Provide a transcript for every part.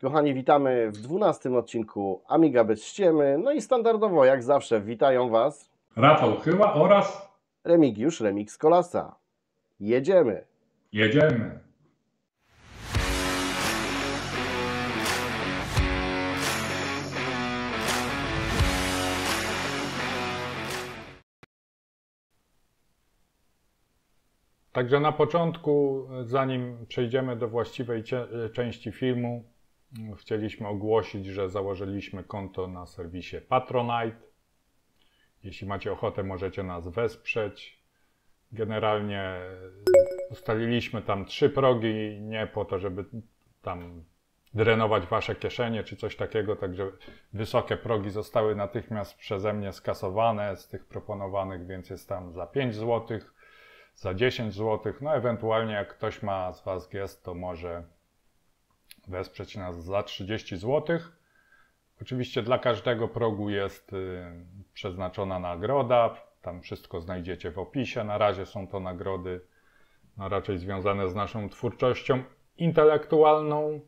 Kochani, witamy w 12 odcinku AmigaBezŚciemy. No i standardowo, jak zawsze, witają Was Rafał Chyła oraz Remigiusz Remix Kolasa. Jedziemy! jedziemy. Także na początku, zanim przejdziemy do właściwej części filmu, chcieliśmy ogłosić, że założyliśmy konto na serwisie Patronite. Jeśli macie ochotę, możecie nas wesprzeć. Generalnie ustaliliśmy tam 3 progi, nie po to, żeby tam drenować wasze kieszenie czy coś takiego, także wysokie progi zostały natychmiast przeze mnie skasowane z tych proponowanych, więc jest tam za 5 zł, za 10 zł, no ewentualnie jak ktoś ma z was gest, to może wesprzeć nas za 30 zł. Oczywiście dla każdego progu jest przeznaczona nagroda, tam wszystko znajdziecie w opisie. Na razie są to nagrody raczej związane z naszą twórczością intelektualną.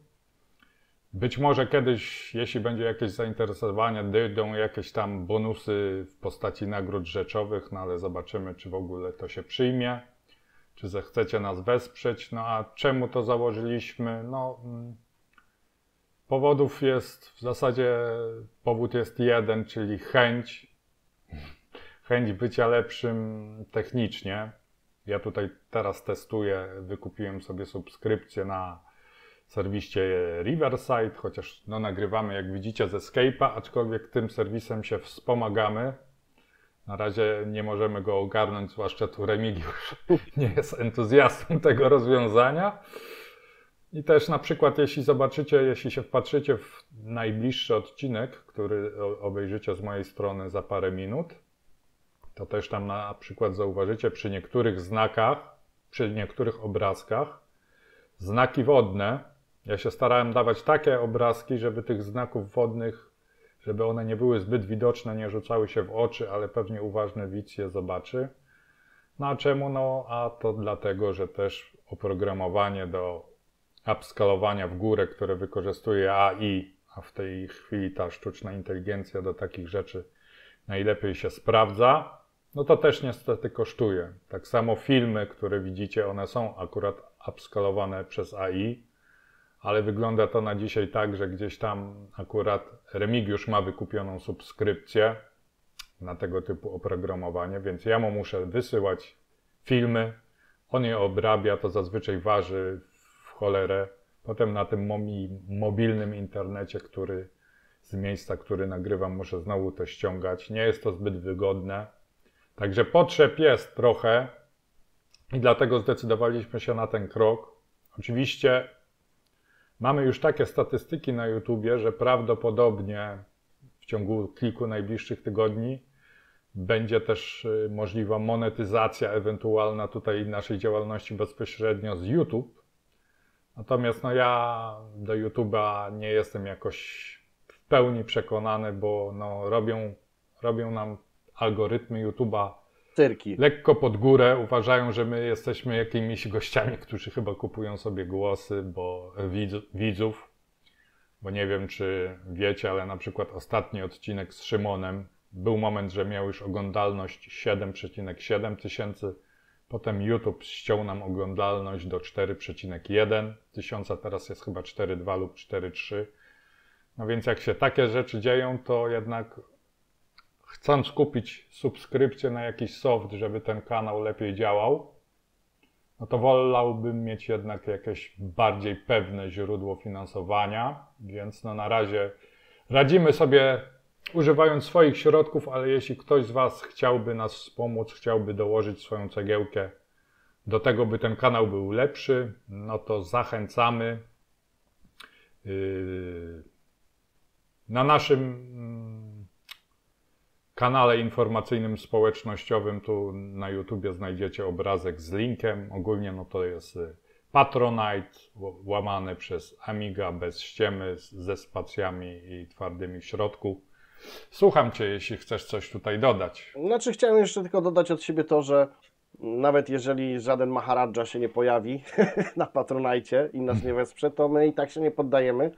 Być może kiedyś, jeśli będzie jakieś zainteresowanie, dojdą jakieś tam bonusy w postaci nagród rzeczowych, no ale zobaczymy, czy w ogóle to się przyjmie, czy zechcecie nas wesprzeć. No a czemu to założyliśmy? No, powodów jest w zasadzie, powód jest jeden, czyli chęć bycia lepszym technicznie. Ja tutaj teraz testuję, wykupiłem sobie subskrypcję na serwisie Riverside, chociaż no, nagrywamy, jak widzicie, ze Skype'a, aczkolwiek tym serwisem się wspomagamy. Na razie nie możemy go ogarnąć, zwłaszcza tu Remigiusz nie jest entuzjastą tego rozwiązania. I też na przykład jeśli się wpatrzycie w najbliższy odcinek, który obejrzycie z mojej strony za parę minut, to też tam na przykład zauważycie przy niektórych znakach, przy niektórych obrazkach znaki wodne. Ja się starałem dawać takie obrazki, żeby tych znaków wodnych, żeby one nie były zbyt widoczne, nie rzucały się w oczy, ale pewnie uważny widz je zobaczy. No a czemu? No a to dlatego, że też oprogramowanie do upskalowania w górę, które wykorzystuje AI, a w tej chwili ta sztuczna inteligencja do takich rzeczy najlepiej się sprawdza, no to też niestety kosztuje. Tak samo filmy, które widzicie, one są akurat upskalowane przez AI, ale wygląda to na dzisiaj tak, że gdzieś tam akurat Remigiusz ma wykupioną subskrypcję na tego typu oprogramowanie, więc ja mu muszę wysyłać filmy, on je obrabia, to zazwyczaj waży w cholerę. Potem na tym mobilnym internecie, z miejsca, który nagrywam, muszę znowu to ściągać. Nie jest to zbyt wygodne. Także potrzeb jest trochę i dlatego zdecydowaliśmy się na ten krok. Oczywiście mamy już takie statystyki na YouTubie, że prawdopodobnie w ciągu kilku najbliższych tygodni będzie też możliwa monetyzacja ewentualna tutaj naszej działalności bezpośrednio z YouTube. Natomiast no ja do YouTube'a nie jestem jakoś w pełni przekonany, bo no robią nam algorytmy YouTube'a Cyrki. lekko pod górę. Uważają, że my jesteśmy jakimiś gościami, którzy chyba kupują sobie głosy, bo widzów. Bo nie wiem, czy wiecie, ale na przykład ostatni odcinek z Szymonem, był moment, że miał już oglądalność 7,7 tysięcy. Potem YouTube ściął nam oglądalność do 4,1 tysiąca, teraz jest chyba 4,2 lub 4,3. No więc jak się takie rzeczy dzieją, to jednak chcąc kupić subskrypcję na jakiś soft, żeby ten kanał lepiej działał, no to wolałbym mieć jednak jakieś bardziej pewne źródło finansowania, więc no na razie radzimy sobie używając swoich środków, ale jeśli ktoś z was chciałby nas wspomóc, chciałby dołożyć swoją cegiełkę do tego, by ten kanał był lepszy, no to zachęcamy. Na naszym kanale informacyjnym, społecznościowym, tu na YouTubie znajdziecie obrazek z linkiem. Ogólnie no to jest Patronite łamane przez AmigaBezŚciemy ze spacjami i twardymi w środku. Słucham cię, jeśli chcesz coś tutaj dodać. Znaczy chciałem jeszcze tylko dodać od siebie to, że nawet jeżeli żaden Maharadża się nie pojawi na Patronite i nas nie wesprze, to my i tak się nie poddajemy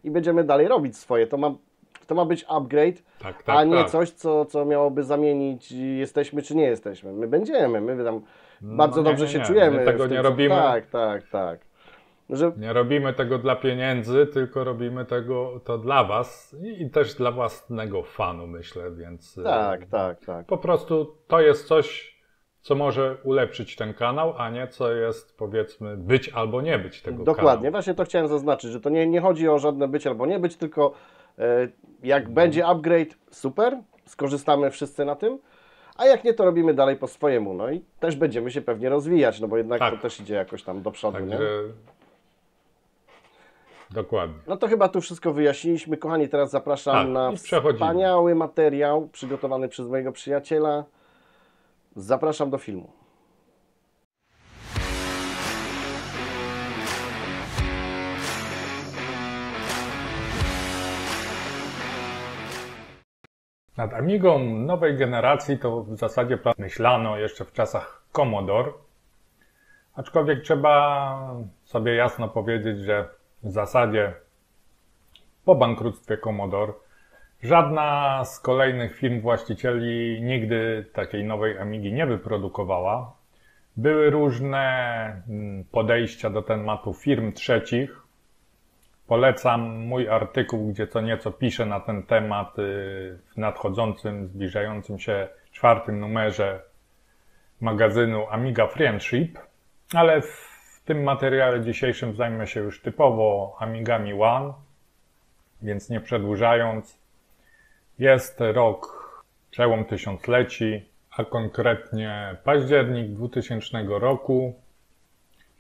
i będziemy dalej robić swoje. To ma być upgrade, Tak, a nie tak. coś, co miałoby zamienić jesteśmy czy nie jesteśmy. My będziemy, my tam bardzo nie, dobrze nie, się nie. czujemy. My tego w tym, nie robimy. Tak. Że... Nie robimy tego dla pieniędzy, tylko robimy to dla was i też dla własnego fanu, myślę, więc Tak. po prostu to jest coś, co może ulepszyć ten kanał, a nie co jest, powiedzmy, być albo nie być tego kanału. Dokładnie, właśnie to chciałem zaznaczyć, że to nie chodzi o żadne być albo nie być, tylko jak będzie upgrade, super, skorzystamy wszyscy na tym, a jak nie, to robimy dalej po swojemu, no i też będziemy się pewnie rozwijać, no bo jednak to też idzie jakoś tam do przodu, Także... nie? Dokładnie. No to chyba tu wszystko wyjaśniliśmy. Kochani, teraz zapraszam na wspaniały materiał przygotowany przez mojego przyjaciela. Zapraszam do filmu. Nad Amigą nowej generacji to w zasadzie myślano jeszcze w czasach Commodore. Aczkolwiek trzeba sobie jasno powiedzieć, że w zasadzie po bankructwie Commodore żadna z kolejnych firm właścicieli nigdy takiej nowej Amigi nie wyprodukowała. Były różne podejścia do tematu firm trzecich. Polecam mój artykuł, gdzie co nieco piszę na ten temat w nadchodzącym, zbliżającym się 4. numerze magazynu Amiga Friendship, ale w tym materiale dzisiejszym zajmę się już typowo Amigami One, więc nie przedłużając, jest rok, przełom tysiącleci, a konkretnie październik 2000 roku,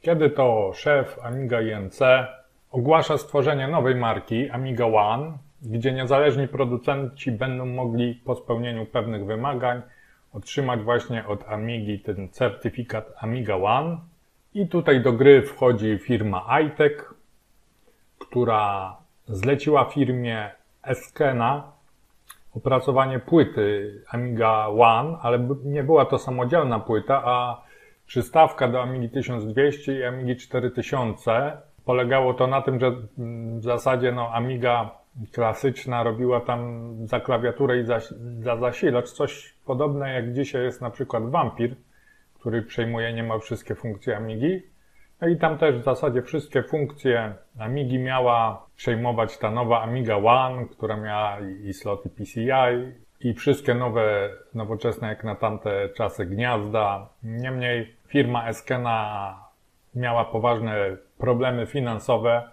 kiedy to szef AmigaOne ogłasza stworzenie nowej marki AmigaOne, gdzie niezależni producenci będą mogli po spełnieniu pewnych wymagań otrzymać właśnie od Amigi ten certyfikat AmigaOne. I tutaj do gry wchodzi firma iTech, która zleciła firmie Eskena opracowanie płyty AmigaOne, ale nie była to samodzielna płyta, a przystawka do Amigi 1200 i Amigi 4000. Polegało to na tym, że w zasadzie Amiga klasyczna robiła tam za klawiaturę i za zasilacz coś podobne jak dzisiaj jest na przykład Vampir, który przejmuje niemal wszystkie funkcje Amigi. No i tam też w zasadzie wszystkie funkcje Amigi miała przejmować ta nowa Amiga One, która miała i sloty PCI i wszystkie nowe, nowoczesne jak na tamte czasy gniazda. Niemniej firma Eskena miała poważne problemy finansowe.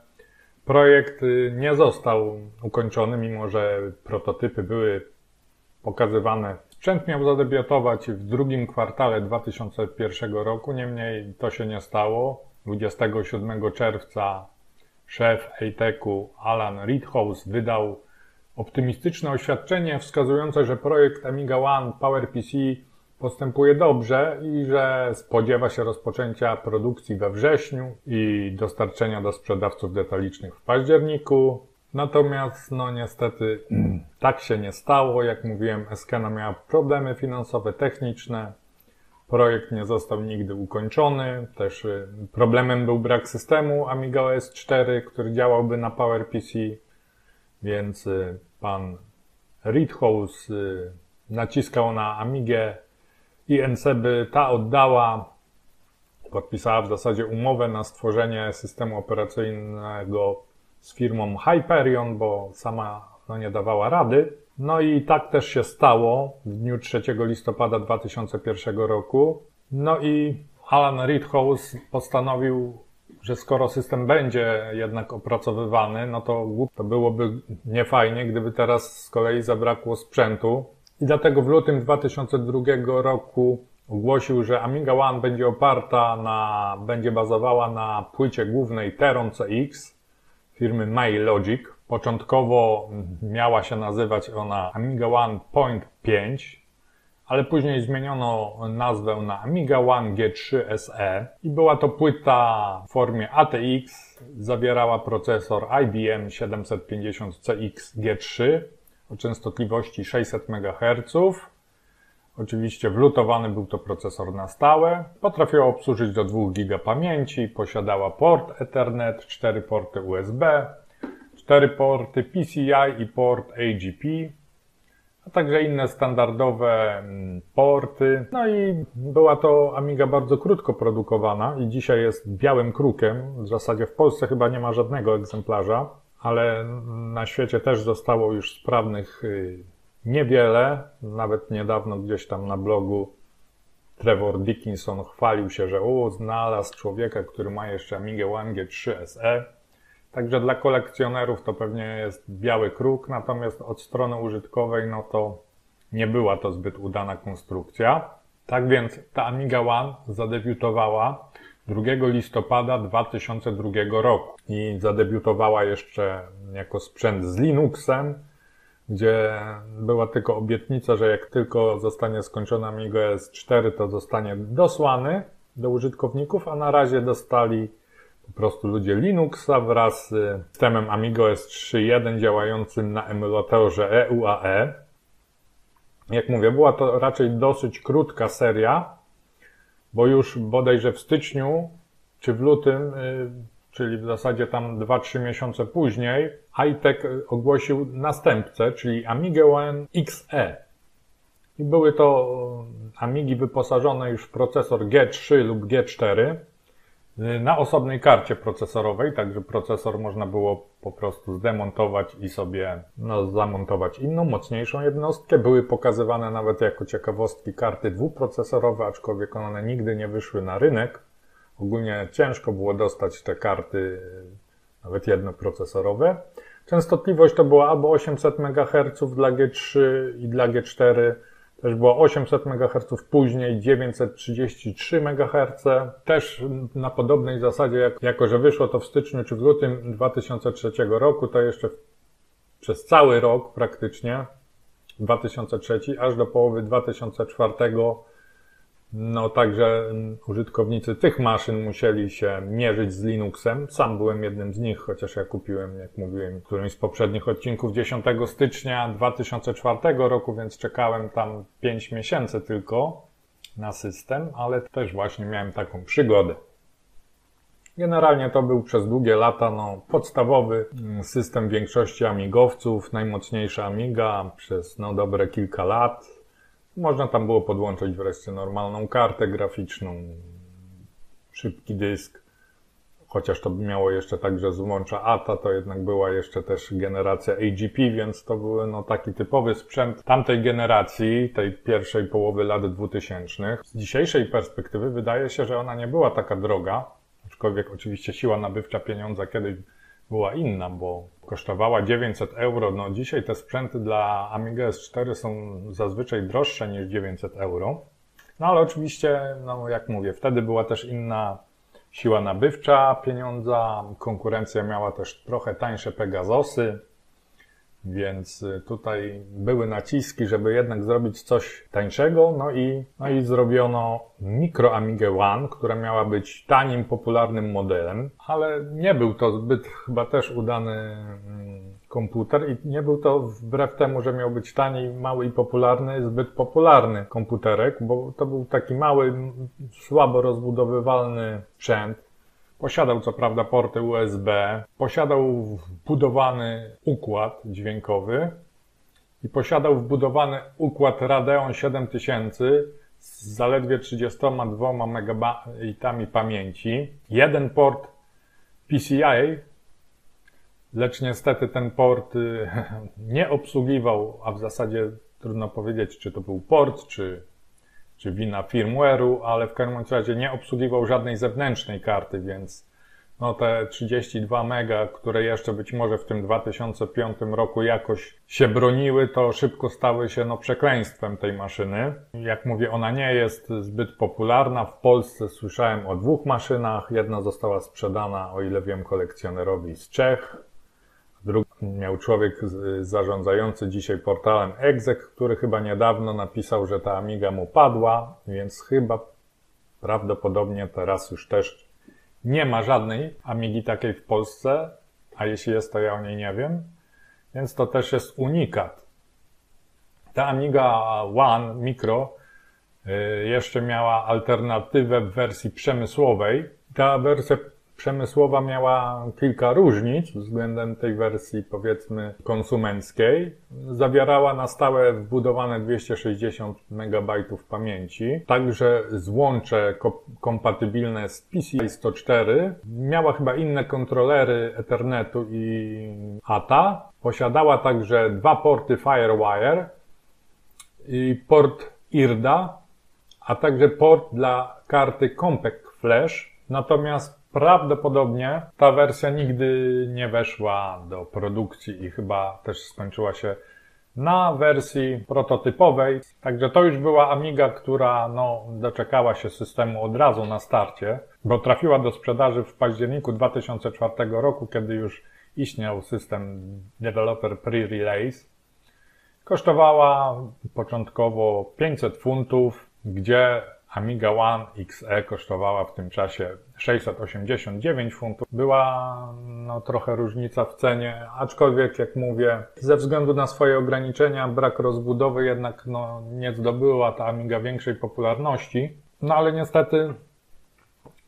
Projekt nie został ukończony, mimo że prototypy były pokazywane. Sprzęt miał zadebiutować w drugim kwartale 2001 roku, niemniej to się nie stało. 27 czerwca szef ATEC-u Alan Rithouse wydał optymistyczne oświadczenie wskazujące, że projekt Amiga One PowerPC postępuje dobrze i że spodziewa się rozpoczęcia produkcji we wrześniu i dostarczenia do sprzedawców detalicznych w październiku. Natomiast niestety tak się nie stało. Jak mówiłem, Eskena miała problemy finansowe, techniczne. Projekt nie został nigdy ukończony. Też problemem był brak systemu AmigaOS 4, który działałby na PowerPC. Więc pan Rithouse naciskał na Amigę i NC by ta oddała, podpisała w zasadzie umowę na stworzenie systemu operacyjnego z firmą Hyperion, bo sama nie dawała rady. No i tak też się stało w dniu 3 listopada 2001 roku. No i Alan Rithouse postanowił, że skoro system będzie jednak opracowywany, no to byłoby niefajnie, gdyby teraz z kolei zabrakło sprzętu. I dlatego w lutym 2002 roku ogłosił, że Amiga One będzie bazowała na płycie głównej Teron CX firmy Logic. Początkowo miała się nazywać ona Amiga One Point 5, ale później zmieniono nazwę na Amiga One G3 SE i była to płyta w formie ATX, zawierała procesor IBM 750CX G3 o częstotliwości 600 MHz. Oczywiście wlutowany był to procesor na stałe. Potrafiła obsłużyć do 2 GB pamięci, posiadała port Ethernet, 4 porty USB, 4 porty PCI i port AGP, a także inne standardowe porty. No i była to Amiga bardzo krótko produkowana i dzisiaj jest białym krukiem. W zasadzie w Polsce chyba nie ma żadnego egzemplarza, ale na świecie też zostało już sprawnych niewiele. Nawet niedawno gdzieś tam na blogu Trevor Dickinson chwalił się, że znalazł człowieka, który ma jeszcze AmigaOne G3 SE. Także dla kolekcjonerów to pewnie jest biały kruk, natomiast od strony użytkowej no to nie była to zbyt udana konstrukcja. Tak więc ta AmigaOne zadebiutowała 2 listopada 2002 roku i zadebiutowała jeszcze jako sprzęt z Linuxem, gdzie była tylko obietnica, że jak tylko zostanie skończona AmigaOS 4, to zostanie dosłany do użytkowników, a na razie dostali po prostu ludzie Linuxa wraz z systemem AmigaOS 3.1 działającym na emulatorze EUAE. Jak mówię, była to raczej dosyć krótka seria, bo już bodajże w styczniu czy w lutym, czyli w zasadzie tam 2-3 miesiące później, iTech ogłosił następcę, czyli AmigaOne XE. I były to Amigi wyposażone już w procesor G3 lub G4 na osobnej karcie procesorowej, także procesor można było po prostu zdemontować i sobie zamontować inną, mocniejszą jednostkę. Były pokazywane nawet jako ciekawostki karty dwuprocesorowe, aczkolwiek one nigdy nie wyszły na rynek. Ogólnie ciężko było dostać te karty nawet jednoprocesorowe. Częstotliwość to była albo 800 MHz dla G3 i dla G4, też było 800 MHz, później 933 MHz. Też na podobnej zasadzie, jako że wyszło to w styczniu czy w lutym 2003 roku, to jeszcze przez cały rok praktycznie, 2003, aż do połowy 2004, no także użytkownicy tych maszyn musieli się mierzyć z Linuxem. Sam byłem jednym z nich, chociaż ja kupiłem, jak mówiłem w którymś z poprzednich odcinków, 10 stycznia 2004 roku, więc czekałem tam 5 miesięcy tylko na system, ale też właśnie miałem taką przygodę. Generalnie to był przez długie lata podstawowy system większości amigowców, najmocniejsza Amiga przez dobre kilka lat. Można tam było podłączyć wreszcie normalną kartę graficzną, szybki dysk, chociaż to miało jeszcze także złącza ATA, to jednak była jeszcze też generacja AGP, więc to był taki typowy sprzęt tamtej generacji, tej pierwszej połowy lat 2000. Z dzisiejszej perspektywy wydaje się, że ona nie była taka droga, aczkolwiek oczywiście siła nabywcza pieniądza kiedyś była inna, bo kosztowała 900 euro. No dzisiaj te sprzęty dla AmigaOS 4 są zazwyczaj droższe niż 900 euro. No ale oczywiście, jak mówię, wtedy była też inna siła nabywcza pieniądza. Konkurencja miała też trochę tańsze Pegasosy, więc tutaj były naciski, żeby jednak zrobić coś tańszego. No i zrobiono mikro AmigaOne, która miała być tanim, popularnym modelem, ale nie był to zbyt chyba też udany komputer i nie był to wbrew temu, że miał być tani, mały i popularny, zbyt popularny komputerek, bo to był taki mały, słabo rozbudowywalny sprzęt. Posiadał co prawda porty USB, posiadał wbudowany układ dźwiękowy i posiadał wbudowany układ Radeon 7000 z zaledwie 32 MB pamięci. Jeden port PCI, lecz niestety ten port nie obsługiwał, a w zasadzie trudno powiedzieć, czy to był port, czy wina firmware'u, ale w każdym razie nie obsługiwał żadnej zewnętrznej karty, więc te 32 mega, które jeszcze być może w tym 2005 roku jakoś się broniły, to szybko stały się przekleństwem tej maszyny. Jak mówię, ona nie jest zbyt popularna. W Polsce słyszałem o 2 maszynach. Jedna została sprzedana, o ile wiem, kolekcjonerowi z Czech. Drugi miał człowiek zarządzający dzisiaj portalem Exec, który chyba niedawno napisał, że ta Amiga mu padła, więc chyba prawdopodobnie teraz już też nie ma żadnej Amigi takiej w Polsce, a jeśli jest, to ja o niej nie wiem, więc to też jest unikat. Ta AmigaOne Micro jeszcze miała alternatywę w wersji przemysłowej. Ta wersja przemysłowa miała kilka różnic względem tej wersji, powiedzmy, konsumenckiej. Zawierała na stałe wbudowane 260 MB pamięci, także złącze kompatybilne z PCI 104. Miała chyba inne kontrolery Ethernetu i ATA. Posiadała także 2 porty Firewire i port IRDA, a także port dla karty Compact Flash. Natomiast prawdopodobnie ta wersja nigdy nie weszła do produkcji i chyba też skończyła się na wersji prototypowej. Także to już była Amiga, która doczekała się systemu od razu na starcie, bo trafiła do sprzedaży w październiku 2004 roku, kiedy już istniał system Developer Pre-Release. Kosztowała początkowo 500 funtów, gdzie AmigaOne XE kosztowała w tym czasie 689 funtów. Była trochę różnica w cenie, aczkolwiek jak mówię, ze względu na swoje ograniczenia, brak rozbudowy jednak nie zdobyła ta Amiga większej popularności. Ale niestety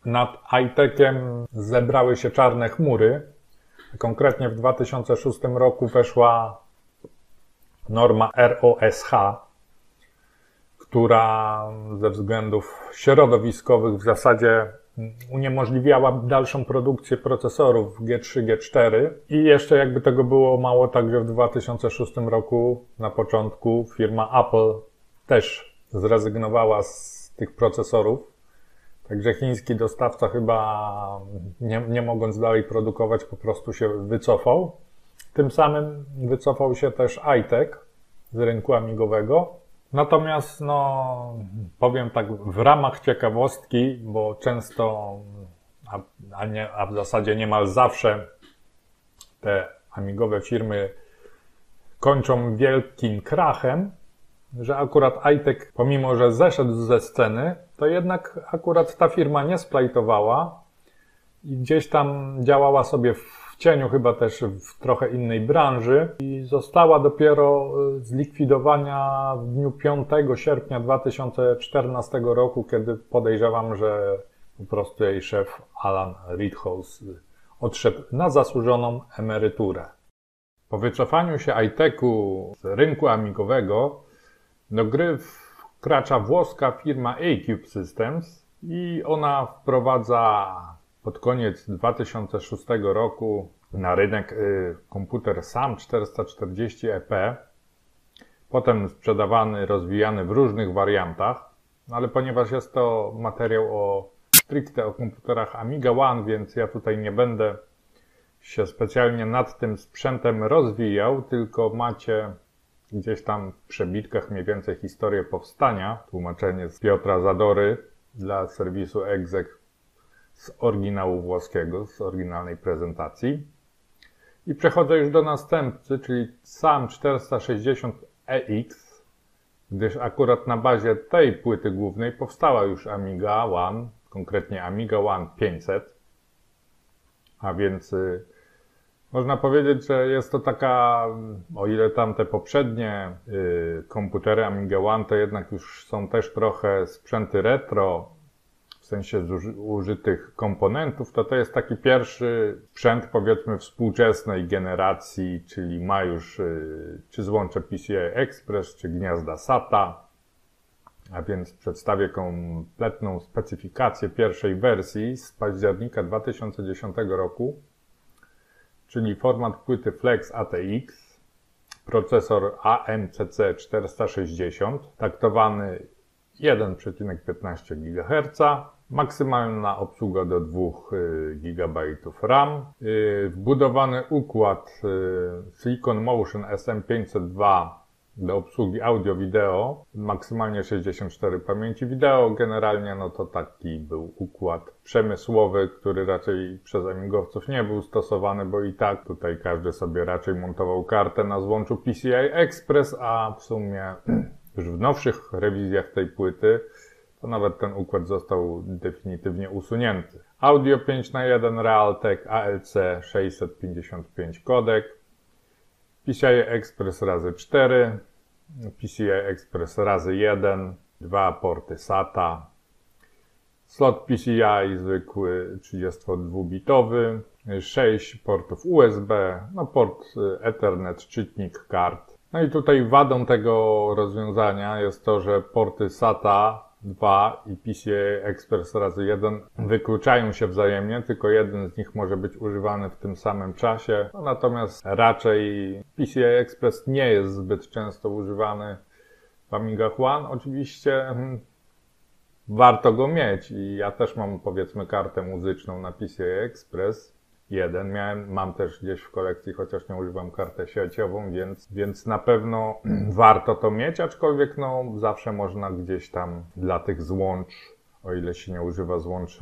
nad iTechem zebrały się czarne chmury. Konkretnie w 2006 roku weszła norma ROSH, która ze względów środowiskowych w zasadzie uniemożliwiała dalszą produkcję procesorów G3, G4 i jeszcze jakby tego było mało, także w 2006 roku na początku firma Apple też zrezygnowała z tych procesorów. Także chiński dostawca chyba nie mogąc dalej produkować po prostu się wycofał. Tym samym wycofał się też iTech z rynku amigowego. Natomiast powiem tak w ramach ciekawostki, bo często, a w zasadzie niemal zawsze te amigowe firmy kończą wielkim krachem, że akurat iTech, pomimo że zeszedł ze sceny, to jednak akurat ta firma nie splajtowała i gdzieś tam działała sobie w cieniu, chyba też w trochę innej branży i została dopiero zlikwidowana w dniu 5 sierpnia 2014 roku, kiedy podejrzewam, że po prostu jej szef Alan Rithouse odszedł na zasłużoną emeryturę. Po wycofaniu się iTechu z rynku amigowego do gry wkracza włoska firma A-Cube Systems i ona wprowadza pod koniec 2006 roku na rynek komputer SAM 440 EP, potem sprzedawany, rozwijany w różnych wariantach, ale ponieważ jest to materiał stricte o komputerach AmigaOne, więc ja tutaj nie będę się specjalnie nad tym sprzętem rozwijał, tylko macie gdzieś tam w przebitkach mniej więcej historię powstania, tłumaczenie z Piotra Zadory dla serwisu Exec z oryginału włoskiego, z oryginalnej prezentacji. I przechodzę już do następcy, czyli SAM 460EX, gdyż akurat na bazie tej płyty głównej powstała już AmigaOne, konkretnie AmigaOne 500, a więc można powiedzieć, że jest to taka, o ile tamte poprzednie komputery AmigaOne to jednak już są też trochę sprzęty retro, w sensie użytych komponentów, to jest taki pierwszy sprzęt, powiedzmy, współczesnej generacji, czyli ma już czy złącze PCI Express, czy gniazda SATA, a więc przedstawię kompletną specyfikację pierwszej wersji z października 2010 roku, czyli format płyty Flex ATX, procesor AMCC 460, taktowany 1,15 GHz, maksymalna obsługa do 2 GB RAM, wbudowany układ Silicon Motion SM502 do obsługi audio-wideo, maksymalnie 64 pamięci wideo. Generalnie to taki był układ przemysłowy, który raczej przez amigowców nie był stosowany, bo i tak tutaj każdy sobie raczej montował kartę na złączu PCI Express, a w sumie już w nowszych rewizjach tej płyty to nawet ten układ został definitywnie usunięty. Audio 5:1 Realtek ALC 655 kodek, PCI Express razy 4, PCI Express razy 1, 2 porty SATA, Slot PCI zwykły 32-bitowy, 6 portów USB, no port Ethernet, czytnik kart. No i tutaj wadą tego rozwiązania jest to, że porty SATA 2 i PCI Express razy 1 wykluczają się wzajemnie, tylko jeden z nich może być używany w tym samym czasie. No, natomiast raczej PCI Express nie jest zbyt często używany w AmigaOne. Oczywiście warto go mieć i ja też mam, powiedzmy, kartę muzyczną na PCI Express 1. Mam też gdzieś w kolekcji, chociaż nie używam kartę sieciową, więc na pewno warto to mieć, aczkolwiek no zawsze można gdzieś tam dla tych złącz, o ile się nie używa złącz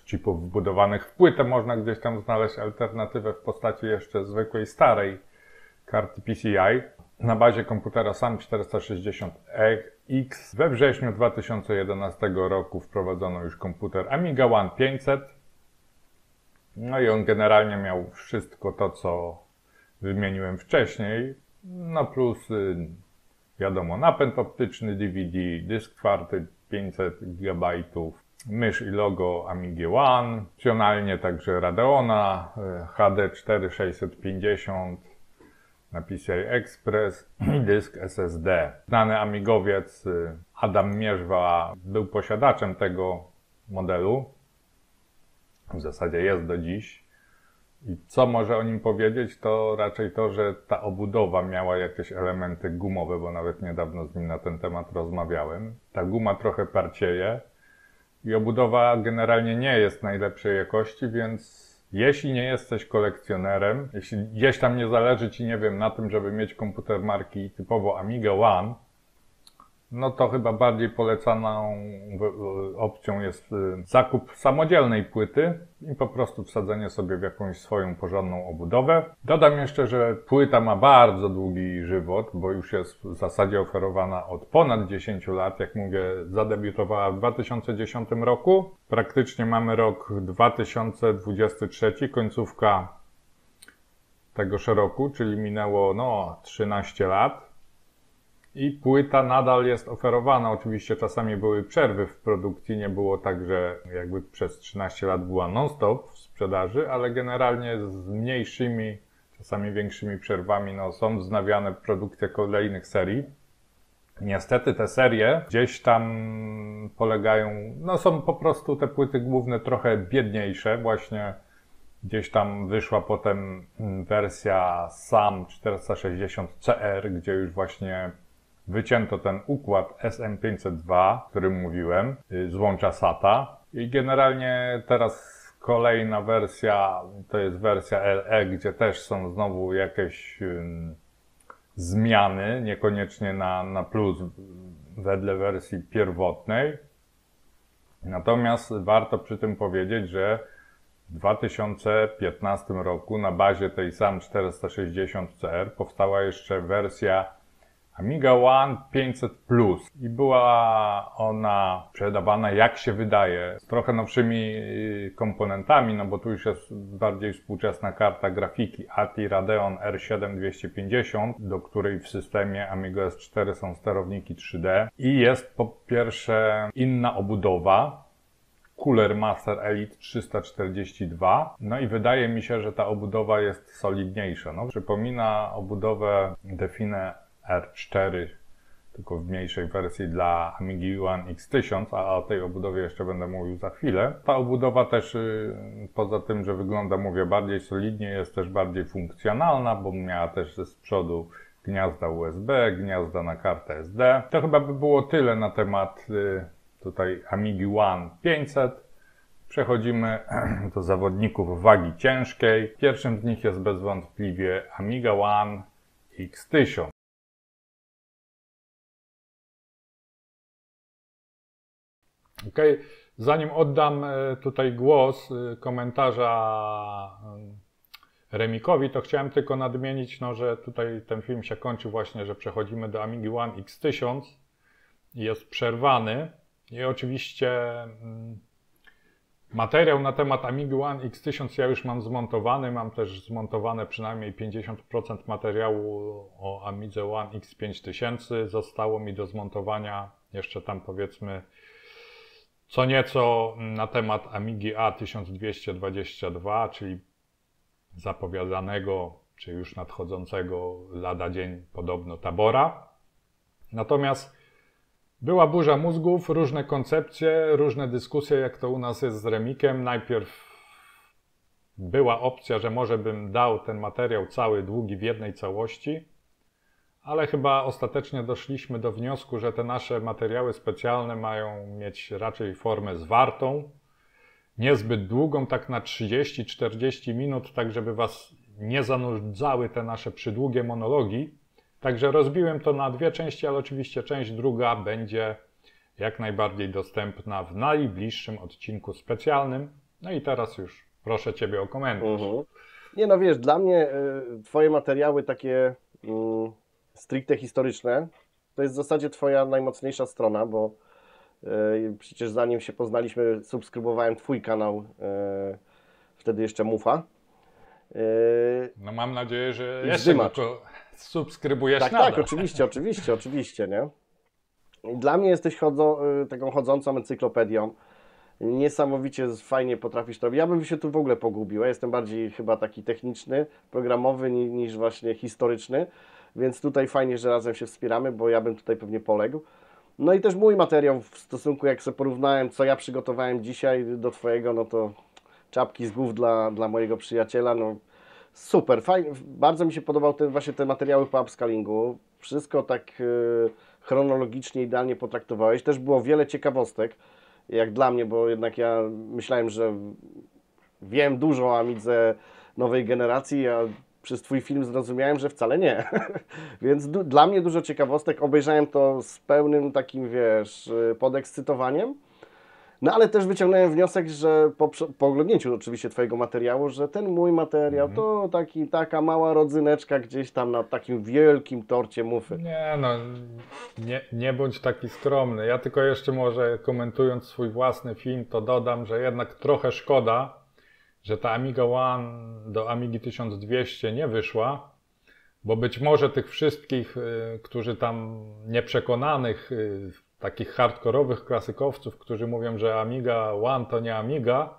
chipów wbudowanych w płytę, można gdzieś tam znaleźć alternatywę w postaci jeszcze zwykłej starej karty PCI. Na bazie komputera SAM 460X we wrześniu 2011 roku wprowadzono już komputer AmigaOne 500. No i on generalnie miał wszystko to, co wymieniłem wcześniej. No plus, wiadomo, napęd optyczny DVD, dysk twardy 500 GB, mysz i logo AmigaOne, opcjonalnie także Radeona, HD 4650 na PCI Express i dysk SSD. Znany amigowiec Adam Mierzwa był posiadaczem tego modelu. W zasadzie jest do dziś. I co może o nim powiedzieć, to raczej to, że ta obudowa miała jakieś elementy gumowe, bo nawet niedawno z nim na ten temat rozmawiałem. Ta guma trochę parcieje i obudowa generalnie nie jest najlepszej jakości, więc jeśli nie jesteś kolekcjonerem, jeśli gdzieś tam nie zależy Ci, nie wiem, na tym, żeby mieć komputer marki typowo AmigaOne, no to chyba bardziej polecaną opcją jest zakup samodzielnej płyty i po prostu wsadzenie sobie w jakąś swoją porządną obudowę. Dodam jeszcze, że płyta ma bardzo długi żywot, bo już jest w zasadzie oferowana od ponad 10 lat. Jak mówię, zadebiutowała w 2010 roku. Praktycznie mamy rok 2023, końcówka tegoż roku, czyli minęło 13 lat. I płyta nadal jest oferowana. Oczywiście czasami były przerwy w produkcji, nie było tak, że jakby przez 13 lat była non-stop w sprzedaży, ale generalnie z mniejszymi, czasami większymi przerwami są wznawiane produkcje kolejnych serii. Niestety te serie gdzieś tam polegają, są po prostu te płyty główne trochę biedniejsze. Właśnie gdzieś tam wyszła potem wersja SAM 460CR, gdzie już właśnie wycięto ten układ SM502, o którym mówiłem, złącza SATA. I generalnie teraz kolejna wersja, to jest wersja LE, gdzie też są znowu jakieś zmiany, niekoniecznie na plus wedle wersji pierwotnej. Natomiast warto przy tym powiedzieć, że w 2015 roku na bazie tej SAM 460CR powstała jeszcze wersja AmigaOne 500 Plus i była ona sprzedawana, jak się wydaje, z trochę nowszymi komponentami, bo tu już jest bardziej współczesna karta grafiki ATI Radeon R7 250, do której w systemie AmigaOS4 są sterowniki 3D i jest po pierwsze inna obudowa, Cooler Master Elite 342. No i wydaje mi się, że ta obudowa jest solidniejsza. Przypomina obudowę Define R4, tylko w mniejszej wersji dla AmigaOne X1000, a o tej obudowie jeszcze będę mówił za chwilę. Ta obudowa też, poza tym, że wygląda, mówię, bardziej solidnie, jest też bardziej funkcjonalna, bo miała też z przodu gniazda USB, gniazda na kartę SD. To chyba by było tyle na temat tutaj AmigaOne 500. Przechodzimy do zawodników wagi ciężkiej. Pierwszym z nich jest bezwątpliwie AmigaOne X1000. Okay. Zanim oddam tutaj głos komentarza Remikowi, to chciałem tylko nadmienić, że tutaj ten film się kończy właśnie, że przechodzimy do AmigaOne X1000 i jest przerwany. I oczywiście materiał na temat AmigaOne X1000 ja już mam zmontowany, mam też zmontowane przynajmniej 50% materiału o Amidze One X5000. Zostało mi do zmontowania jeszcze tam, powiedzmy, Co nieco na temat Amigi A1222, czyli zapowiadanego, czy już nadchodzącego lada dzień podobno tabora. Natomiast była burza mózgów, różne koncepcje, różne dyskusje, jak to u nas jest z Remikiem. Najpierw była opcja, że może bym dał ten materiał cały, długi w jednej całości, ale chyba ostatecznie doszliśmy do wniosku, że te nasze materiały specjalne mają mieć raczej formę zwartą, niezbyt długą, tak na 30-40 minut, tak żeby was nie zanudzały te nasze przydługie monologi. Także rozbiłem to na dwie części, ale oczywiście część druga będzie jak najbardziej dostępna w najbliższym odcinku specjalnym. No i teraz już proszę Ciebie o komentarz. Nie no wiesz, dla mnie Twoje materiały takie stricte historyczne to jest w zasadzie Twoja najmocniejsza strona, bo przecież zanim się poznaliśmy, subskrybowałem Twój kanał, wtedy jeszcze Mufa. No mam nadzieję, że I jeszcze go subskrybujesz tak, nadal. Tak, oczywiście, nie? Dla mnie jesteś taką chodzącą encyklopedią. Niesamowicie fajnie potrafisz to robić. Ja bym się tu w ogóle pogubił. Ja jestem bardziej chyba taki techniczny, programowy niż właśnie historyczny, więc tutaj fajnie, że razem się wspieramy, bo ja bym tutaj pewnie poległ. No i też mój materiał w stosunku, jak sobie porównałem, co ja przygotowałem dzisiaj do Twojego, no to czapki z głów dla mojego przyjaciela, no super, fajnie, bardzo mi się podobał właśnie te materiały po upscalingu. Wszystko tak chronologicznie, idealnie potraktowałeś. Też było wiele ciekawostek, jak dla mnie, bo jednak ja myślałem, że wiem dużo o Amidze nowej generacji, a przez Twój film zrozumiałem, że wcale nie. Więc dla mnie dużo ciekawostek. Obejrzałem to z pełnym takim, wiesz, podekscytowaniem. No ale też wyciągnąłem wniosek, że po oglądnięciu oczywiście Twojego materiału, że ten mój materiał to taka mała rodzyneczka gdzieś tam na takim wielkim torcie mufy. Nie no, nie bądź taki skromny. Ja tylko jeszcze może komentując swój własny film, to dodam, że jednak trochę szkoda, że ta AmigaOne do Amigi 1200 nie wyszła, bo być może tych wszystkich, którzy tam nieprzekonanych, takich hardkorowych klasykowców, którzy mówią, że AmigaOne to nie Amiga,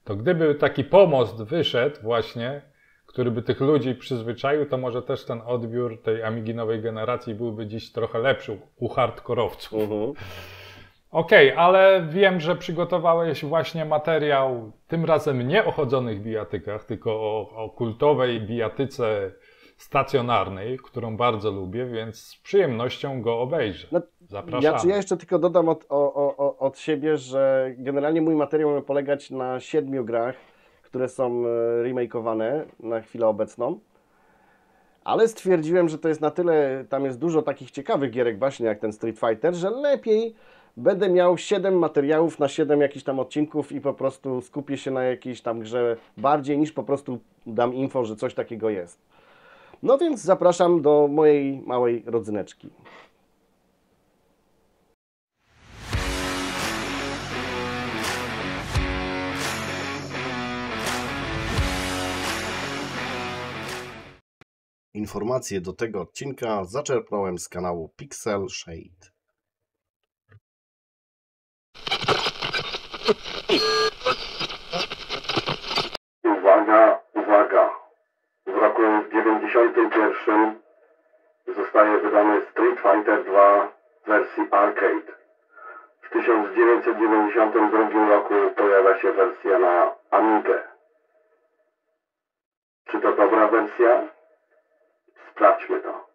to gdyby taki pomost wyszedł właśnie, który by tych ludzi przyzwyczaił, to może też ten odbiór tej Amigi nowej generacji byłby dziś trochę lepszy u hardkorowców. Okej, ale wiem, że przygotowałeś właśnie materiał tym razem nie o chodzonych bijatykach, tylko o kultowej bijatyce stacjonarnej, którą bardzo lubię, więc z przyjemnością go obejrzę. Zapraszam. Ja jeszcze tylko dodam od siebie, że generalnie mój materiał ma polegać na 7 grach, które są remakeowane na chwilę obecną. Ale stwierdziłem, że to jest na tyle, tam jest dużo takich ciekawych gierek właśnie jak ten Street Fighter, że lepiej będę miał 7 materiałów na 7 jakichś tam odcinków i po prostu skupię się na jakiejś tam grze bardziej niż po prostu dam info, że coś takiego jest. No więc zapraszam do mojej małej rodzyneczki. Informacje do tego odcinka zaczerpnąłem z kanału Pixel Shade. Uwaga, uwaga! W roku 91 zostaje wydany Street Fighter 2 w wersji arcade. W 1992 roku pojawia się wersja na Amigę. Czy to dobra wersja? Sprawdźmy to.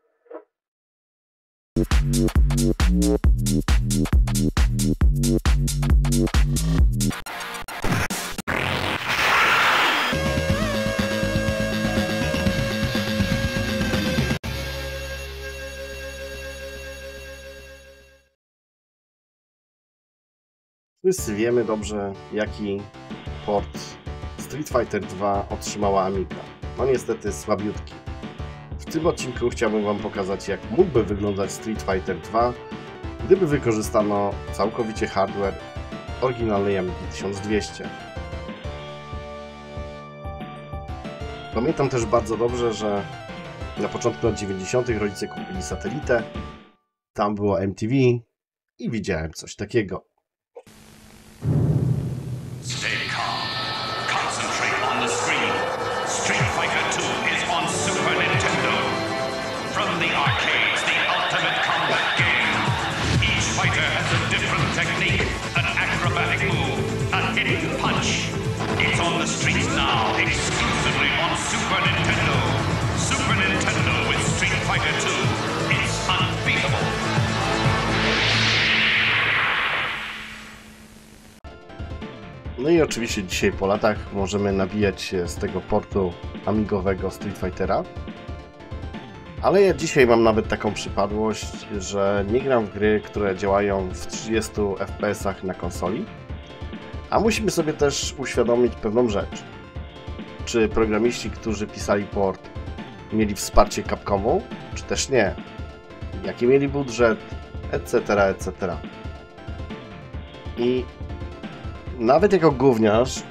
Wszyscy wiemy dobrze, jaki port Street Fighter 2 otrzymała Amiga. No niestety słabiutki. W tym odcinku chciałbym Wam pokazać, jak mógłby wyglądać Street Fighter 2, gdyby wykorzystano całkowicie hardware oryginalnej Amigi 1200. Pamiętam też bardzo dobrze, że na początku lat 90. rodzice kupili satelitę, tam było MTV i widziałem coś takiego. the streets now, exclusively on Super Nintendo. Super Nintendo with Street Fighter 2. It's unbeatable. No i oczywiście dzisiaj po latach możemy nabijać się z tego portu amigowego Street Fightera. Ale ja dzisiaj mam nawet taką przypadłość, że nie gram w gry, które działają w 30 FPS na konsoli. A musimy sobie też uświadomić pewną rzecz. Czy programiści, którzy pisali port, mieli wsparcie Capcomu, czy też nie? Jaki mieli budżet, etc., etc. I nawet jako gówniarz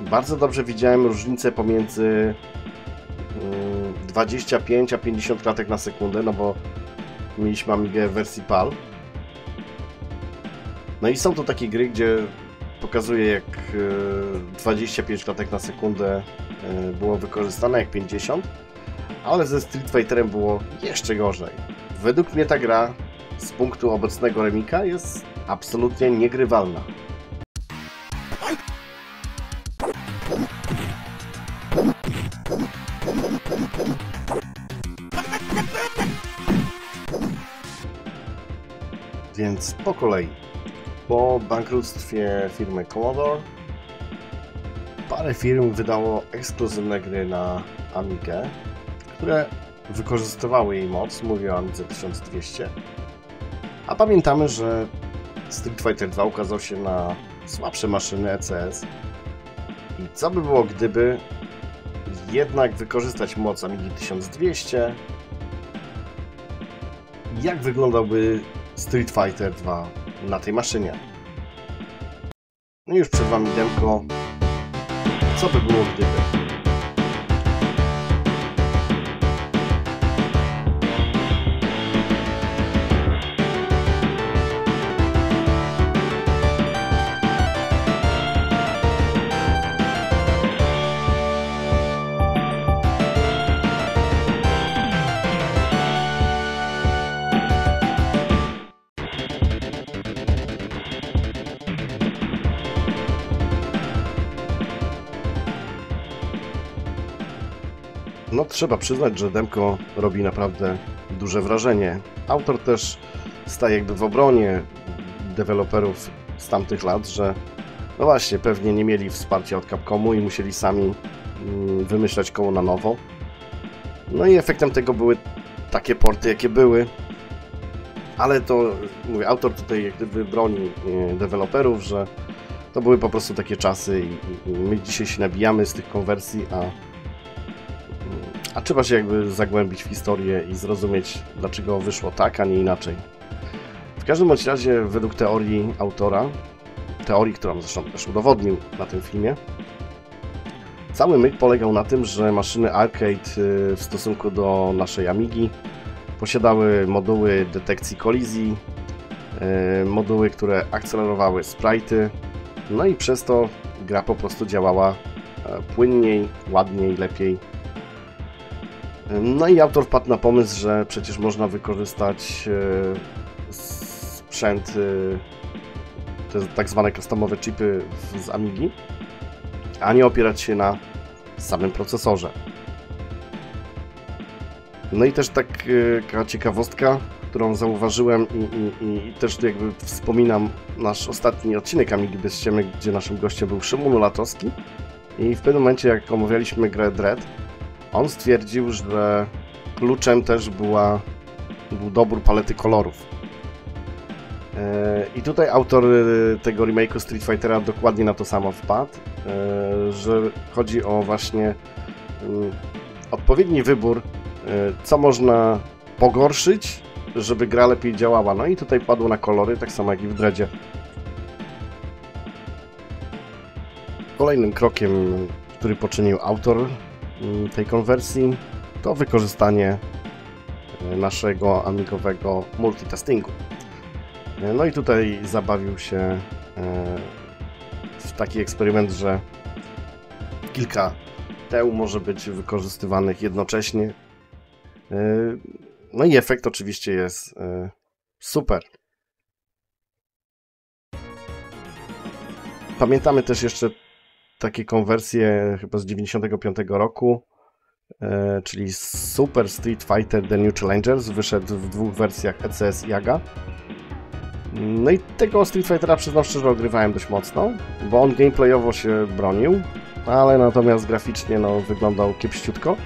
bardzo dobrze widziałem różnicę pomiędzy 25 a 50 klatek na sekundę, no bo mieliśmy Amigę w wersji PAL. No i są to takie gry, gdzie pokazuje, jak 25 klatek na sekundę było wykorzystane, jak 50, ale ze Street Fighterem było jeszcze gorzej. Według mnie ta gra z punktu obecnego remika jest absolutnie niegrywalna. Więc po kolei. Po bankructwie firmy Commodore parę firm wydało ekskluzywne gry na Amigę, które wykorzystywały jej moc, mówię o Amidze 1200. A pamiętamy, że Street Fighter 2 ukazał się na słabsze maszyny ECS. I co by było, gdyby jednak wykorzystać moc Amigi 1200? Jak wyglądałby Street Fighter 2 na tej maszynie? No i już przed Wami demko. Co by było, gdyby? No trzeba przyznać, że demko robi naprawdę duże wrażenie. Autor też staje jakby w obronie deweloperów z tamtych lat, że no właśnie, pewnie nie mieli wsparcia od Capcomu i musieli sami wymyślać koło na nowo. No i efektem tego były takie porty, jakie były. Ale to, mówię, autor tutaj jak gdyby broni deweloperów, że to były po prostu takie czasy i my dzisiaj się nabijamy z tych konwersji, a trzeba się jakby zagłębić w historię i zrozumieć, dlaczego wyszło tak, a nie inaczej. W każdym bądź razie, według teorii autora, teorii, którą zresztą też udowodnił na tym filmie, cały myk polegał na tym, że maszyny arcade w stosunku do naszej Amigi posiadały moduły detekcji kolizji, moduły, które akcelerowały sprite'y, no i przez to gra po prostu działała płynniej, ładniej, lepiej. No i autor wpadł na pomysł, że przecież można wykorzystać sprzęt, te tak zwane customowe chipy z Amigi, a nie opierać się na samym procesorze. No i też taka ciekawostka, którą zauważyłem i też tu jakby wspominam nasz ostatni odcinek AmigaBezЩиemy, gdzie naszym gościem był Szymon Latowski i w pewnym momencie, jak omawialiśmy grę Dread, on stwierdził, że kluczem też był dobór palety kolorów. I tutaj autor tego remake'u Street Fightera dokładnie na to samo wpadł, że chodzi o właśnie odpowiedni wybór, co można pogorszyć, żeby gra lepiej działała. No i tutaj padło na kolory, tak samo jak i w Dreadzie. Kolejnym krokiem, który poczynił autor tej konwersji, to wykorzystanie naszego amigowego multitaskingu. No i tutaj zabawił się w taki eksperyment, że kilka teł może być wykorzystywanych jednocześnie. No i efekt oczywiście jest super. Pamiętamy też jeszcze takie konwersje chyba z 95 roku, czyli Super Street Fighter The New Challengers, wyszedł w 2 wersjach ECS i AGA. No i tego Street Fightera, przyznam szczerze, ogrywałem dość mocno, bo on gameplayowo się bronił, ale natomiast graficznie no, wyglądał kiepściutko.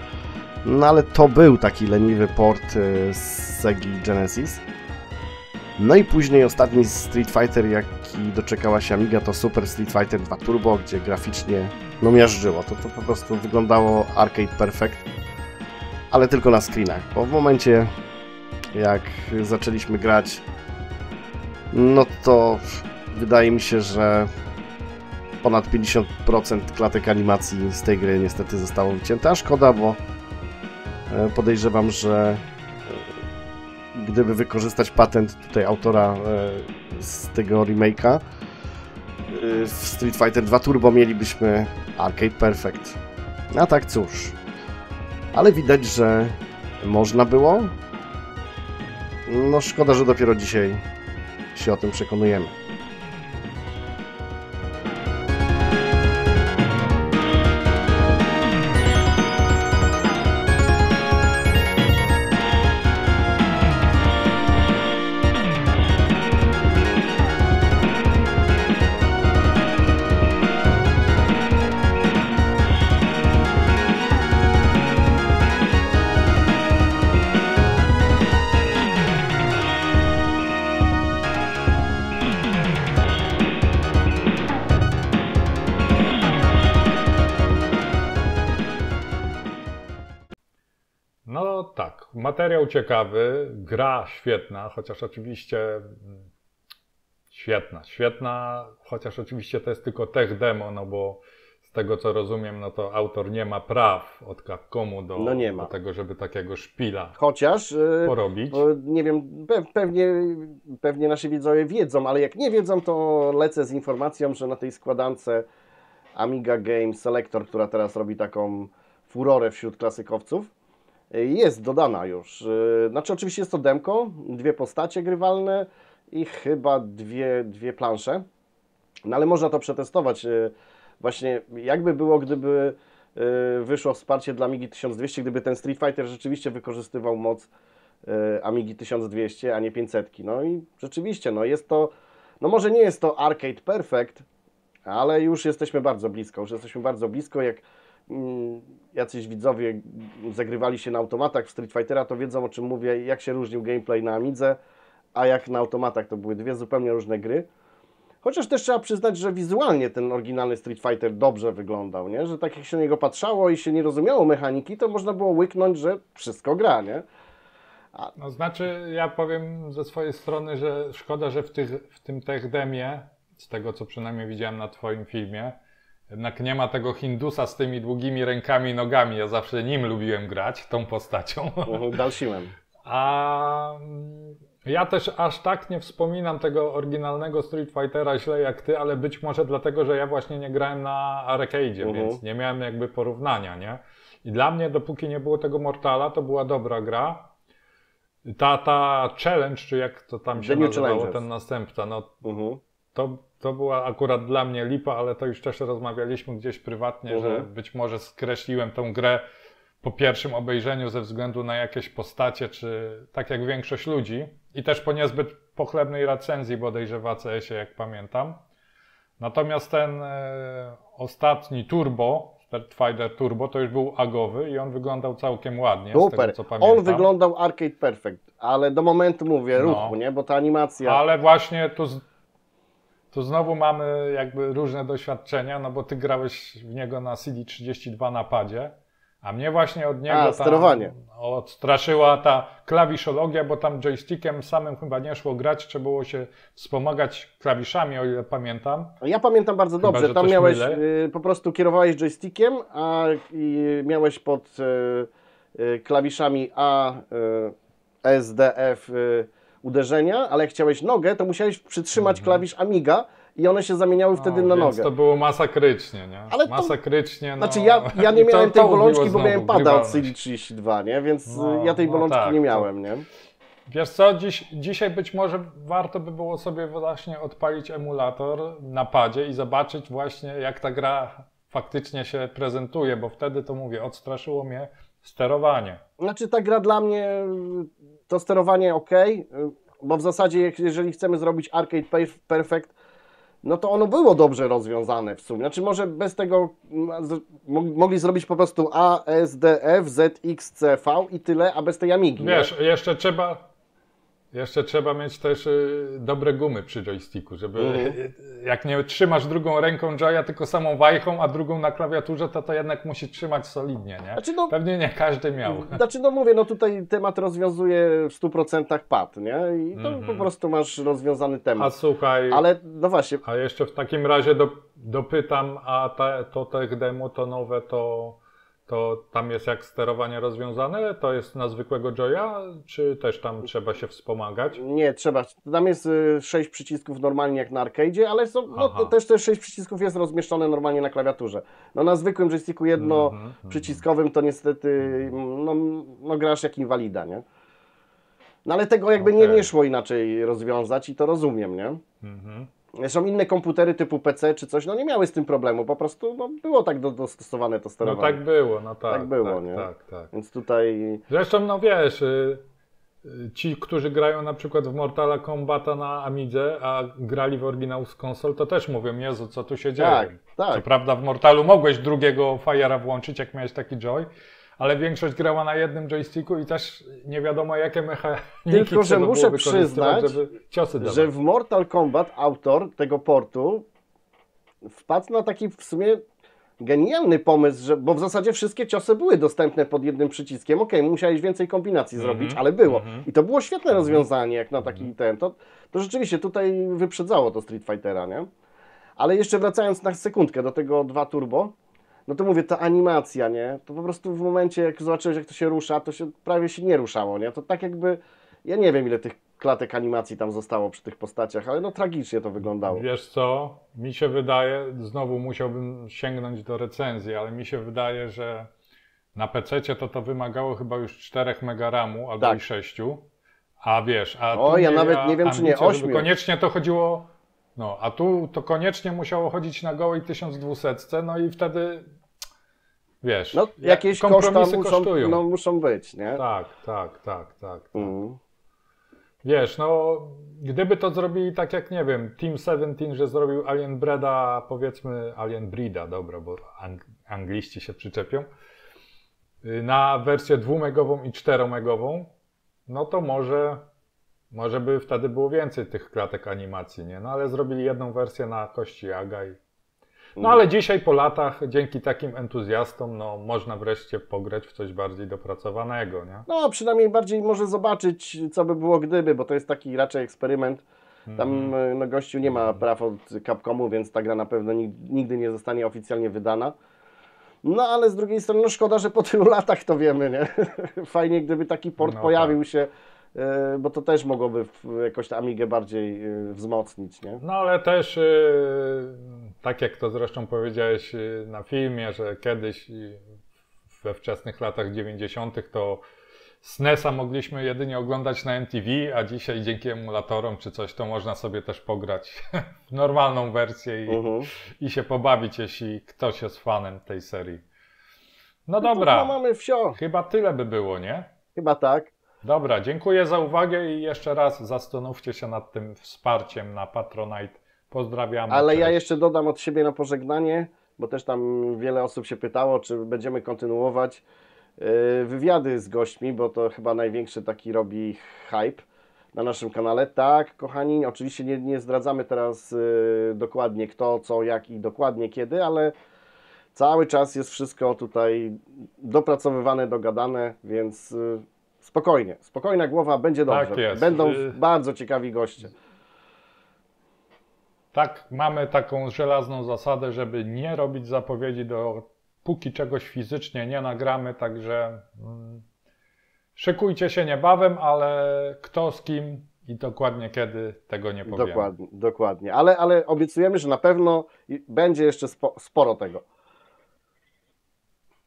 No ale to był taki leniwy port z Segi Genesis. No i później ostatni Street Fighter, jaki doczekała się Amiga, to Super Street Fighter 2 Turbo, gdzie graficznie no miażdżyło. To po prostu wyglądało arcade perfect, ale tylko na screenach, bo w momencie jak zaczęliśmy grać, no to wydaje mi się, że ponad 50% klatek animacji z tej gry niestety zostało wycięte, a szkoda, bo podejrzewam, że gdyby wykorzystać patent tutaj autora z tego remake'a w Street Fighter 2 Turbo mielibyśmy arcade perfect. A tak cóż, ale widać, że można było. No szkoda, że dopiero dzisiaj się o tym przekonujemy. No tak, materiał ciekawy, gra świetna, chociaż oczywiście świetna, chociaż oczywiście to jest tylko tech demo, no bo z tego co rozumiem, no to autor nie ma praw od Capcomu do tego, żeby takiego szpila chociaż porobić. Nie wiem, pewnie nasi widzowie wiedzą, ale jak nie wiedzą, to lecę z informacją, że na tej składance Amiga Game Selector, która teraz robi taką furorę wśród klasykowców, jest dodana już. Znaczy oczywiście jest to demko, 2 postacie grywalne i chyba dwie plansze. No ale można to przetestować. Właśnie jakby było, gdyby wyszło wsparcie dla Amigi 1200, gdyby ten Street Fighter rzeczywiście wykorzystywał moc Amigi 1200, a nie 500. No i rzeczywiście, no jest to, no może nie jest to arcade perfect, ale już jesteśmy bardzo blisko, jak jacyś widzowie zagrywali się na automatach w Street Fightera, to wiedzą, o czym mówię, jak się różnił gameplay na Amidze, a jak na automatach. To były 2 zupełnie różne gry. Chociaż też trzeba przyznać, że wizualnie ten oryginalny Street Fighter dobrze wyglądał, nie? Że tak jak się na niego patrzało i się nie rozumiało mechaniki, to można było łyknąć, że wszystko gra, nie? No znaczy, ja powiem ze swojej strony, że szkoda, że w tym tech demie, z tego co przynajmniej widziałem na Twoim filmie, jednak nie ma tego Hindusa z tymi długimi rękami i nogami. Ja zawsze nim lubiłem grać, tą postacią. Dalsiłem. A ja też aż tak nie wspominam tego oryginalnego Street Fightera źle jak ty, ale być może dlatego, że ja właśnie nie grałem na arcade'zie, więc nie miałem jakby porównania, nie? I dla mnie, dopóki nie było tego Mortala, to była dobra gra. Ta challenge, czy jak to tam się nazywało, ten następca, no to była akurat dla mnie lipa, ale to już też rozmawialiśmy gdzieś prywatnie, że być może skreśliłem tą grę po pierwszym obejrzeniu ze względu na jakieś postacie, czy tak jak większość ludzi i też po niezbyt pochlebnej recenzji bodajże w ACS-ie, jak pamiętam. Natomiast ten ostatni Turbo, Street Fighter Turbo, to już był agowy i on wyglądał całkiem ładnie, super. Z tego co pamiętam. On wyglądał arcade perfect, ale do momentu mówię ruchu, nie? Bo ta animacja... Ale właśnie tu znowu mamy jakby różne doświadczenia, no bo ty grałeś w niego na CD32 na padzie, a mnie właśnie od niego sterowanie odstraszyła ta klawiszologia, bo tam joystickiem samym chyba nie szło grać, trzeba było się wspomagać klawiszami, o ile pamiętam. Ja pamiętam bardzo dobrze, chyba, tam miałeś, po prostu kierowałeś joystickiem, a miałeś pod klawiszami A, S, D, F uderzenia, ale jak chciałeś nogę, to musiałeś przytrzymać klawisz Amiga i one się zamieniały wtedy na nogę. To było masakrycznie, nie? Ale masakrycznie, no... Znaczy ja nie miałem tej bolączki, bo miałem pada od CD32, nie? Więc ja tej bolączki nie miałem, nie? Wiesz co, dzisiaj być może warto by było sobie właśnie odpalić emulator na padzie i zobaczyć właśnie jak ta gra faktycznie się prezentuje, bo wtedy to mówię, odstraszyło mnie sterowanie. Znaczy ta gra dla mnie, to sterowanie ok, bo w zasadzie jeżeli chcemy zrobić Arcade Perfect, no to ono było dobrze rozwiązane w sumie. Znaczy może bez tego mogli zrobić po prostu A, S, D, F, Z, X, C, V i tyle, a bez tej Amigi. Wiesz, jeszcze trzeba mieć też dobre gumy przy joysticku, żeby jak nie trzymasz drugą ręką joya, tylko samą wajchą, a drugą na klawiaturze, to jednak musi trzymać solidnie, nie? Znaczy, no, pewnie nie każdy miał. Znaczy, no mówię, no tutaj temat rozwiązuje w 100% pad, nie? I to po prostu masz rozwiązany temat. A słuchaj, ale no właśnie. A jeszcze w takim razie dopytam, a to tech demo, to nowe, to tam jest jak sterowanie rozwiązane? To jest na zwykłego joya, czy też tam trzeba się wspomagać? Nie, trzeba. Tam jest 6 przycisków normalnie jak na arcade'zie, ale są, no, też 6 przycisków jest rozmieszczone normalnie na klawiaturze. No na zwykłym joysticku przyciskowym to niestety no grasz jak inwalida, nie? No ale tego jakby nie szło inaczej rozwiązać i to rozumiem, nie? Zresztą inne komputery typu PC czy coś, no nie miały z tym problemu, po prostu no, było tak dostosowane to sterowanie. No tak było, no tak. Tak było, nie? Tak. Więc tutaj... Zresztą, no wiesz, ci, którzy grają na przykład w Mortala Kombata na Amidze, a grali w oryginał z konsol, to też mówią, Jezu, co tu się dzieje. Tak. Co prawda w Mortalu mogłeś drugiego Fire'a włączyć, jak miałeś taki joy, ale większość grała na jednym joysticku i też nie wiadomo jakie mechaniki tylko, że muszę przyznać, żeby ciosy dawać. Że w Mortal Kombat autor tego portu wpadł na taki w sumie genialny pomysł, bo w zasadzie wszystkie ciosy były dostępne pod jednym przyciskiem. Okej, musiałeś więcej kombinacji zrobić, ale było. I to było świetne rozwiązanie, jak na taki ten. To rzeczywiście tutaj wyprzedzało to Street Fightera, nie? Ale jeszcze wracając na sekundkę do tego 2 Turbo, no to mówię, ta animacja, nie? To po prostu w momencie, jak zobaczyłeś, jak to się rusza, to się prawie się nie ruszało, nie? To tak jakby, ja nie wiem, ile tych klatek animacji tam zostało przy tych postaciach, ale no tragicznie to wyglądało. Wiesz co, mi się wydaje, znowu musiałbym sięgnąć do recenzji, ale mi się wydaje, że na PC-cie to wymagało chyba już 4 mega RAMu albo i 6, a wiesz, ja nawet nie wiem, czy nie 8. Koniecznie to chodziło, no, a tu to koniecznie musiało chodzić na gołej 1200, no i wtedy, wiesz, no, jakieś kompromisy kosztują. No, muszą być, nie? Tak. Wiesz, no, gdyby to zrobili tak jak, nie wiem, Team 17, że zrobił Alien Breeda, powiedzmy, Alien Breeda, dobra, bo angliści się przyczepią, na wersję 2-megową i 4-megową, no to może by wtedy było więcej tych klatek animacji, nie? No ale zrobili jedną wersję na kości Jaga i... No ale dzisiaj po latach, dzięki takim entuzjastom, no można wreszcie pograć w coś bardziej dopracowanego, nie? No przynajmniej bardziej może zobaczyć, co by było gdyby, bo to jest taki raczej eksperyment. Tam no, gościu nie ma praw od Capcomu, więc ta gra na pewno nigdy nie zostanie oficjalnie wydana. No ale z drugiej strony, no szkoda, że po tylu latach to wiemy, nie? Fajnie, gdyby taki port pojawił się, bo to też mogłoby jakoś tę Amigę bardziej wzmocnić, nie? No ale też, tak jak to zresztą powiedziałeś na filmie, że kiedyś we wczesnych latach 90. to SNES-a mogliśmy jedynie oglądać na MTV, a dzisiaj dzięki emulatorom czy coś, to można sobie też pograć w normalną wersję i się pobawić, jeśli ktoś jest fanem tej serii. No dobra, mamy wsio. Chyba tyle by było, nie? Chyba tak. Dobra, dziękuję za uwagę i jeszcze raz zastanówcie się nad tym wsparciem na Patronite. Pozdrawiamy. Ale cześć. ja jeszcze dodam od siebie na pożegnanie, bo też tam wiele osób się pytało, czy będziemy kontynuować wywiady z gośćmi, bo to chyba największy taki robi hype na naszym kanale. Tak, kochani, oczywiście nie zdradzamy teraz dokładnie kto, co, jak i dokładnie kiedy, ale cały czas jest wszystko tutaj dopracowywane, dogadane, więc spokojnie, spokojna głowa, będzie dobrze. Tak jest. Będą bardzo ciekawi goście. Tak, mamy taką żelazną zasadę, żeby nie robić zapowiedzi, póki czegoś fizycznie nie nagramy, także szykujcie się niebawem, ale kto z kim i dokładnie kiedy, tego nie powiemy. Dokładnie. Ale obiecujemy, że na pewno będzie jeszcze sporo tego.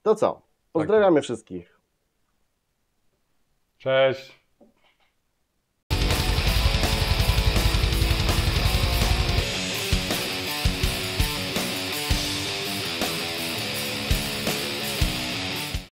To co? Pozdrawiamy wszystkich. Cześć.